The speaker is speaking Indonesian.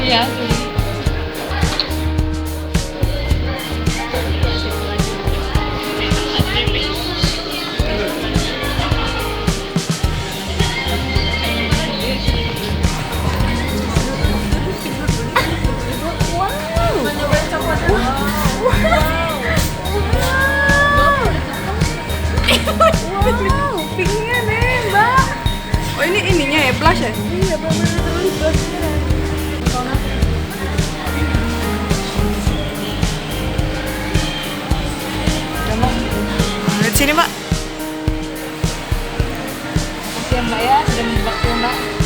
Iya. Wow, pinknya nih mbak. Oh ini ininya ya, blush ya? Iya, bener-bener blush beneran. Lihat sini mbak. Makasih ya mbak ya, sudah membantu mbak.